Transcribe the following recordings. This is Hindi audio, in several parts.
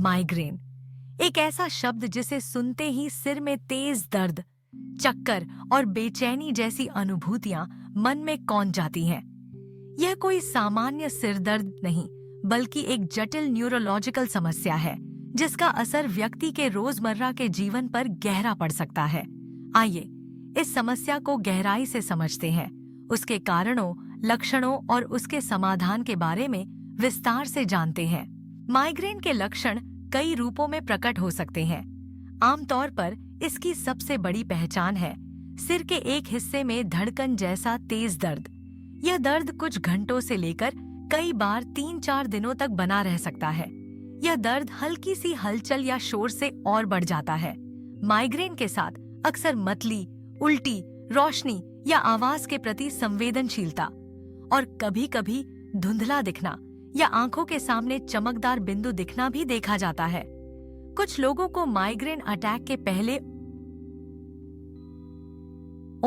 माइग्रेन एक ऐसा शब्द जिसे सुनते ही सिर में तेज दर्द, चक्कर और बेचैनी जैसी अनुभूतियां मन में कौंध जाती हैं। यह कोई सामान्य सिर दर्द नहीं, बल्कि एक जटिल न्यूरोलॉजिकल समस्या है जिसका असर व्यक्ति के रोजमर्रा के जीवन पर गहरा पड़ सकता है। आइए इस समस्या को गहराई से समझते हैं, उसके कारणों, लक्षणों और उसके समाधान के बारे में विस्तार से जानते हैं। माइग्रेन के लक्षण कई रूपों में प्रकट हो सकते हैं। आमतौर पर इसकी सबसे बड़ी पहचान है सिर के एक हिस्से में धड़कन जैसा तेज दर्द। यह दर्द कुछ घंटों से लेकर कई बार 3-4 दिनों तक बना रह सकता है। यह दर्द हल्की सी हलचल या शोर से और बढ़ जाता है। माइग्रेन के साथ अक्सर मतली, उल्टी, रोशनी या आवाज के प्रति संवेदनशीलता और कभी-कभी धुंधला दिखना या आंखों के सामने चमकदार बिंदु दिखना भी देखा जाता है। कुछ लोगों को माइग्रेन अटैक के पहले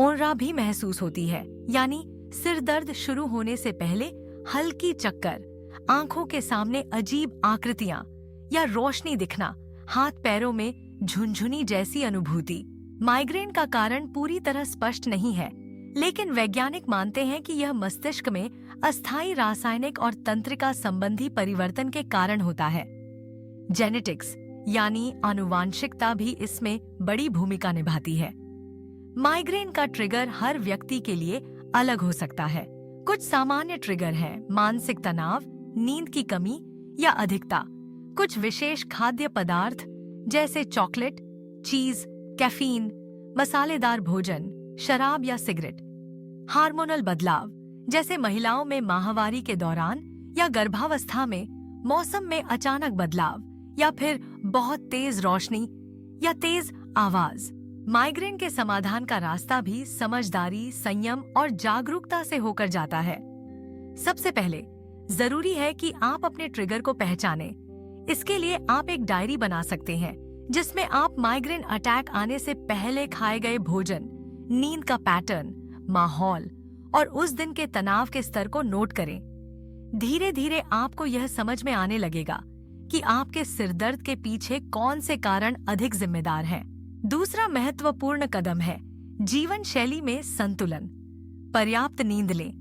ओनरा भी महसूस होती है, यानी सिर दर्द शुरू होने से पहले हल्की चक्कर, आंखों के सामने अजीब आकृतियां या रोशनी दिखना, हाथ पैरों में झुनझुनी जैसी अनुभूति। माइग्रेन का कारण पूरी तरह स्पष्ट नहीं है, लेकिन वैज्ञानिक मानते हैं कि यह मस्तिष्क में अस्थायी रासायनिक और तंत्रिका संबंधी परिवर्तन के कारण होता है। जेनेटिक्स यानी आनुवांशिकता भी इसमें बड़ी भूमिका निभाती है। माइग्रेन का ट्रिगर हर व्यक्ति के लिए अलग हो सकता है। कुछ सामान्य ट्रिगर हैं मानसिक तनाव, नींद की कमी या अधिकता, कुछ विशेष खाद्य पदार्थ जैसे चॉकलेट, चीज, कैफीन, मसालेदार भोजन, शराब या सिगरेट, हार्मोनल बदलाव जैसे महिलाओं में माहवारी के दौरान या गर्भावस्था में, मौसम में अचानक बदलाव या फिर बहुत तेज रोशनी या तेज आवाज। माइग्रेन के समाधान का रास्ता भी समझदारी, संयम और जागरूकता से होकर जाता है। सबसे पहले जरूरी है कि आप अपने ट्रिगर को पहचानें। इसके लिए आप एक डायरी बना सकते हैं जिसमें आप माइग्रेन अटैक आने से पहले खाए गए भोजन, नींद का पैटर्न, माहौल और उस दिन के तनाव के स्तर को नोट करें। धीरे धीरे आपको यह समझ में आने लगेगा कि आपके सिरदर्द के पीछे कौन से कारण अधिक जिम्मेदार हैं। दूसरा महत्वपूर्ण कदम है जीवन शैली में संतुलन। पर्याप्त नींद लें।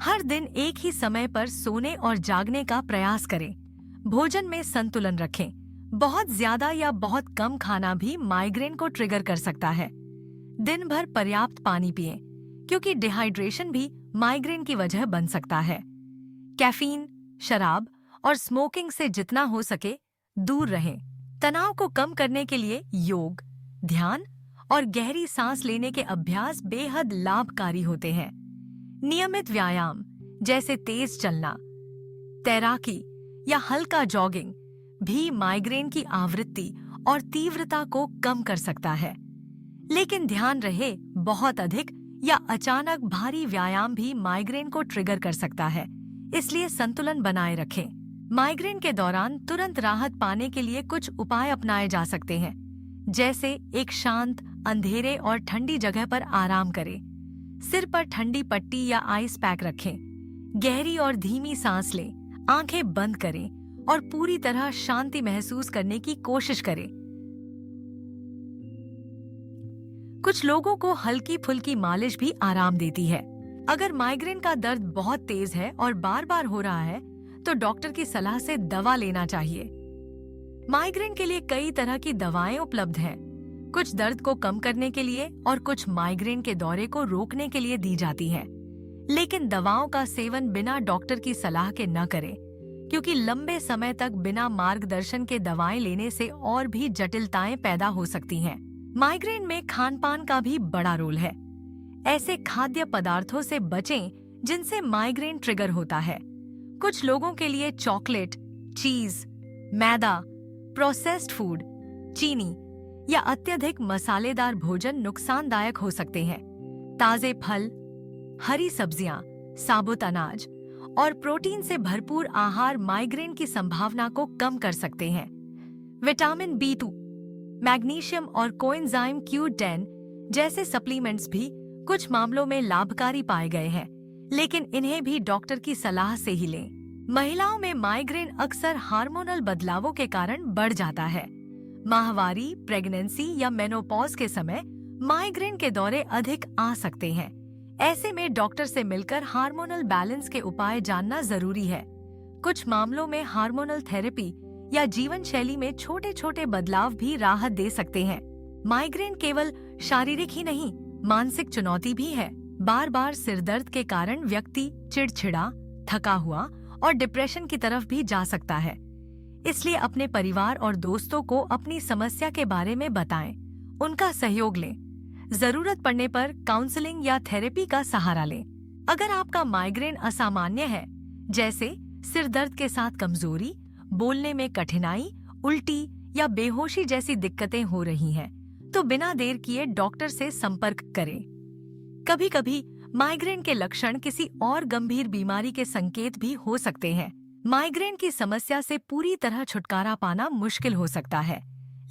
हर दिन एक ही समय पर सोने और जागने का प्रयास करें। भोजन में संतुलन रखें। बहुत ज्यादा या बहुत कम खाना भी माइग्रेन को ट्रिगर कर सकता है। दिन भर पर्याप्त पानी पिएं, क्योंकि डिहाइड्रेशन भी माइग्रेन की वजह बन सकता है। कैफीन, शराब और स्मोकिंग से जितना हो सके दूर रहें। तनाव को कम करने के लिए योग, ध्यान और गहरी सांस लेने के अभ्यास बेहद लाभकारी होते हैं। नियमित व्यायाम जैसे तेज चलना, तैराकी या हल्का जॉगिंग भी माइग्रेन की आवृत्ति और तीव्रता को कम कर सकता है। लेकिन ध्यान रहे, बहुत अधिक या अचानक भारी व्यायाम भी माइग्रेन को ट्रिगर कर सकता है, इसलिए संतुलन बनाए रखें। माइग्रेन के दौरान तुरंत राहत पाने के लिए कुछ उपाय अपनाए जा सकते हैं, जैसे एक शांत, अंधेरे और ठंडी जगह पर आराम करें। सिर पर ठंडी पट्टी या आइस पैक रखें। गहरी और धीमी सांस लें। आंखें बंद करें और पूरी तरह शांति महसूस करने की कोशिश करें। कुछ लोगों को हल्की फुल्की मालिश भी आराम देती है। अगर माइग्रेन का दर्द बहुत तेज है और बार बार हो रहा है, तो डॉक्टर की सलाह से दवा लेना चाहिए। माइग्रेन के लिए कई तरह की दवाएं उपलब्ध हैं। कुछ दर्द को कम करने के लिए और कुछ माइग्रेन के दौरे को रोकने के लिए दी जाती हैं। लेकिन दवाओं का सेवन बिना डॉक्टर की सलाह के न करें, क्योंकि लंबे समय तक बिना मार्गदर्शन के दवाएं लेने से और भी जटिलताएं पैदा हो सकती हैं। माइग्रेन में खान-पान का भी बड़ा रोल है। ऐसे खाद्य पदार्थों से बचें जिनसे माइग्रेन ट्रिगर होता है। कुछ लोगों के लिए चॉकलेट, चीज, मैदा, प्रोसेस्ड फूड, चीनी या अत्यधिक मसालेदार भोजन नुकसानदायक हो सकते हैं। ताजे फल, हरी सब्जियां, साबुत अनाज और प्रोटीन से भरपूर आहार माइग्रेन की संभावना को कम कर सकते हैं। विटामिन B2, मैग्नीशियम और कोएंजाइम Q10 जैसे सप्लीमेंट्स भी कुछ मामलों में लाभकारी पाए गए हैं, लेकिन इन्हें भी डॉक्टर की सलाह से ही लें। महिलाओं में माइग्रेन अक्सर हार्मोनल बदलावों के कारण बढ़ जाता है। माहवारी, प्रेगनेंसी या मेनोपॉज के समय माइग्रेन के दौरे अधिक आ सकते हैं। ऐसे में डॉक्टर से मिलकर हार्मोनल बैलेंस के उपाय जानना जरूरी है। कुछ मामलों में हार्मोनल थेरेपी या जीवन शैली में छोटे छोटे बदलाव भी राहत दे सकते हैं। माइग्रेन केवल शारीरिक ही नहीं, मानसिक चुनौती भी है। बार बार सिरदर्द के कारण व्यक्ति चिड़चिड़ा, थका हुआ और डिप्रेशन की तरफ भी जा सकता है। इसलिए अपने परिवार और दोस्तों को अपनी समस्या के बारे में बताएं, उनका सहयोग लें। जरूरत पड़ने पर काउंसलिंग या थेरेपी का सहारा लें। अगर आपका माइग्रेन असामान्य है, जैसे सिर दर्द के साथ कमजोरी, बोलने में कठिनाई, उल्टी या बेहोशी जैसी दिक्कतें हो रही हैं, तो बिना देर किए डॉक्टर से संपर्क करें। कभी-कभी माइग्रेन के लक्षण किसी और गंभीर बीमारी के संकेत भी हो सकते हैं। माइग्रेन की समस्या से पूरी तरह छुटकारा पाना मुश्किल हो सकता है,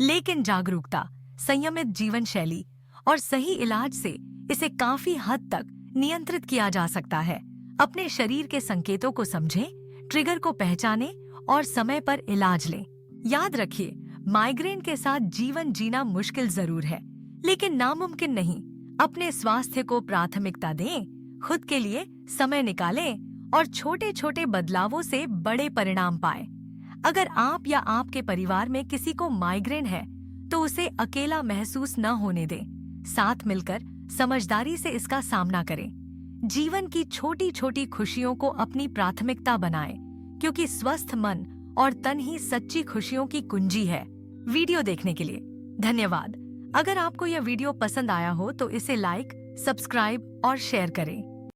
लेकिन जागरूकता, संयमित जीवन शैली और सही इलाज से इसे काफी हद तक नियंत्रित किया जा सकता है। अपने शरीर के संकेतों को समझें, ट्रिगर को पहचानें और समय पर इलाज लें। याद रखिए, माइग्रेन के साथ जीवन जीना मुश्किल जरूर है, लेकिन नामुमकिन नहीं। अपने स्वास्थ्य को प्राथमिकता दें, खुद के लिए समय निकालें और छोटे छोटे बदलावों से बड़े परिणाम पाएं। अगर आप या आपके परिवार में किसी को माइग्रेन है, तो उसे अकेला महसूस न होने दें। साथ मिलकर समझदारी से इसका सामना करें। जीवन की छोटी छोटी खुशियों को अपनी प्राथमिकता बनाएं, क्योंकि स्वस्थ मन और तन ही सच्ची खुशियों की कुंजी है। वीडियो देखने के लिए धन्यवाद। अगर आपको यह वीडियो पसंद आया हो तो इसे लाइक, सब्सक्राइब और शेयर करें।